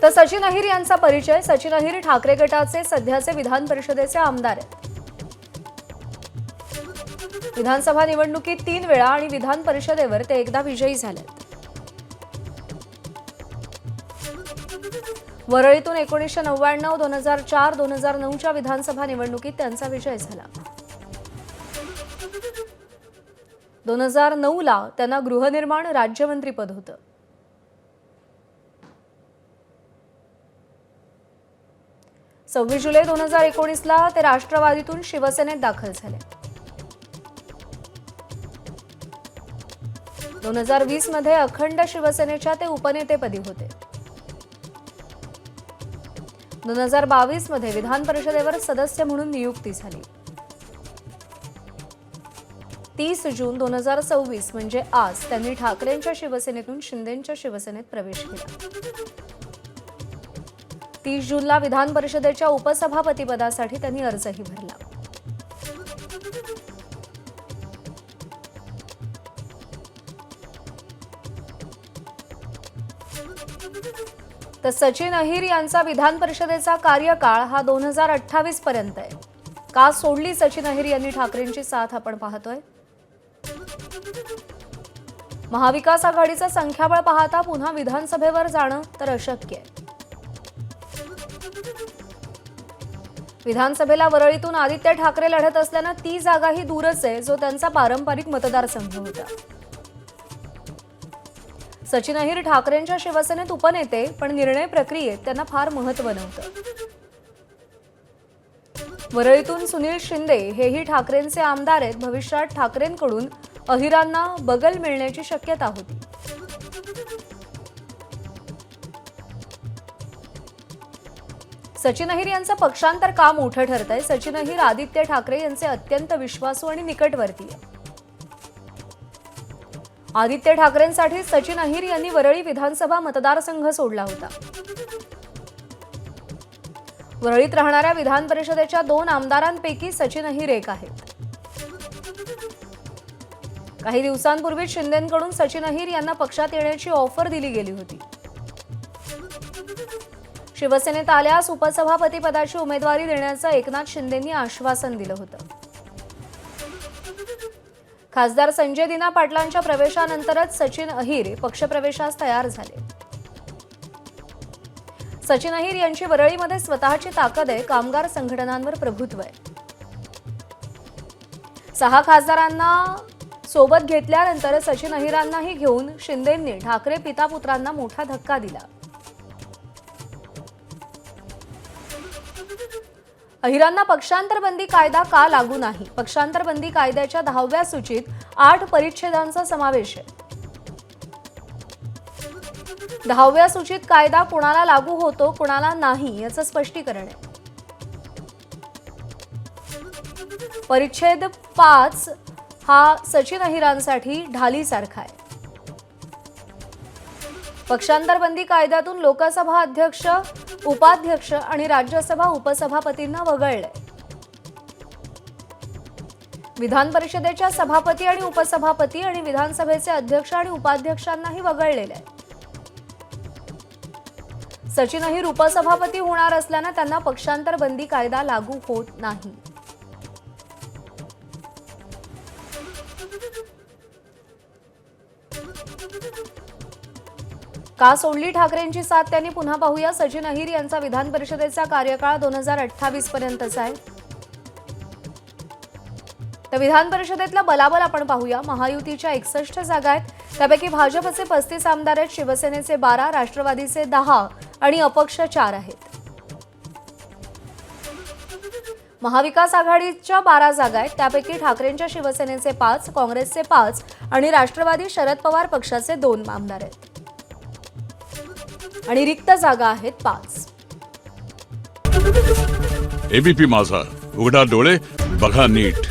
तर सचिन अहिर यांचा परिचय. सचिन अहिर ठाकरे गटाचे सध्याचे विधान परिषदेचे आमदार आहेत. विधानसभा निवडणुकीत 3 वेळा आणि विधान परिषदेवर ते एकदा विजयी झालेत. वरळीतून 1999, 2004, 2009च्या विधानसभा निवडणुकीत त्यांचा विजय झाला. 2009ला त्यांना गृहनिर्माण राज्यमंत्रीपद होतं. सव्वीस जुलै 2019ला ते राष्ट्रवादीतून शिवसेनेत दाखल झाले. 2020 मध्ये अखंड शिवसेनेच्या ते उपनेतेपदी होते. 2022 मध्ये विधान परिषदेवर सदस्य म्हणून नियुक्ती झाली. 30 जून 2024 म्हणजे आज त्यांनी ठाकरेंच्या शिवसेनेतून शिंदेंच्या शिवसेनेत प्रवेश केला. 30 जूनला विधान परिषदेच्या उपसभापतीपदासाठी त्यांनी अर्जही भरला. तर सचिन अहिर यांचा विधान परिषदेचा कार्यकाळ हा 2028 पर्यंत आहे. का सोडली सचिन अहिर यांनी ठाकरेंची साथ आपण पाहतोय. महाविकास आघाडीचं संख्याबळ पाहता पुन्हा विधानसभेवर जाणं तर अशक्य आहे. विधानसभेला वरळीतून आदित्य ठाकरे लढत असल्यानं ती जागाही दूरच आहे, जो त्यांचा पारंपरिक मतदारसंघ होता. सचिन अहिर ठाकरेंच्या शिवसेनेत उपनेते, पण निर्णय प्रक्रियेत त्यांना फार महत्त्व नव्हतं. वरळीतून सुनील शिंदे हेही ठाकरेंचे आमदार आहेत. भविष्यात ठाकरेंकडून अहिरांना बगल मिळण्याची शक्यता होती. सचिन अहिर यांचं पक्षांतर का मोठं ठरतंय. सचिन अहिर आदित्य ठाकरे यांचे अत्यंत विश्वासू आणि निकटवर्ती आहे. आदित्य ठाकरेंसाठी सचिन अहिर यांनी वरळी विधानसभा मतदारसंघ सोडला होता. वरळीत राहणाऱ्या विधान परिषदेच्या 2 आमदारांपैकी सचिन अहिर एक आहेत. काही दिवसांपूर्वी शिंदेंकडून सचिन अहिर यांना पक्षात येण्याची ऑफर दिली गेली होती. शिवसेनेत आल्यास उपसभापती पदाची उमेदवारी देण्याचं एकनाथ शिंदेंनी आश्वासन दिलं होतं. खासदार संजय दिना पाटलांच्या प्रवेशानंतरच सचिन अहिर पक्षप्रवेशास तयार झाले. सचिन अहिर यांची वरळीमध्ये स्वतःची ताकद आहे. कामगार संघटनांवर प्रभुत्व आहे. 6 खासदारांना सोबत घेतल्यानंतर सचिन अहिरांनाही घेऊन शिंदेंनी ठाकरे पितापुत्रांना मोठा धक्का दिला. अहिरांना पक्षांतर बंदी कायदा का लागू नाही. पक्षांतर बंदी कायद्याच्या 10व्या सूचीत 8 परिच्छेदांचा समावेश आहे. 10व्या सूचीत कायदा कुणाला लागू होतो, कुणाला नाही याचं स्पष्टीकरण आहे. परिच्छेद 5 हा सचिन अहिरांसाठी ढालीसारखा आहे. पक्षांतर बंदी कायद्यातून लोकसभा अध्यक्ष, उपाध्यक्ष आणि राज्यसभा उपसभापतींना वगळले. विधान परिषदेच्या सभापती आणि उपसभापती आणि विधानसभेचे अध्यक्ष आणि उपाध्यक्षांनाही वगळलेले आहे. सचिन अहिर उपसभापती होणार असल्यानं त्यांना पक्षांतर बंदी कायदा लागू होत नाही. का सोडली ठाकरेंची साथ त्यांनी पुन्हा पाहूया. सचिन अहिर यांचा विधान परिषदेचा कार्यकाळ 2028 पर्यंतचा आहे. तर विधान परिषदेतला बलाबल आपण पाहूया. महायुतीच्या 61 जागा आहेत. त्यापैकी भाजपचे 35 आमदार आहेत, शिवसेनेचे 12, राष्ट्रवादीचे 10 आणि अपक्ष 4 आहेत. महाविकास आघाडीच्या 12 जागा आहेत. त्यापैकी ठाकरेंच्या शिवसेनेचे 5, काँग्रेसचे 5 आणि राष्ट्रवादी शरद पवार पक्षाचे 2 आमदार आहेत. आणि रिक्त जागा आहेत 5. एबीपी माझा, उघडा डोळे बघा नीट.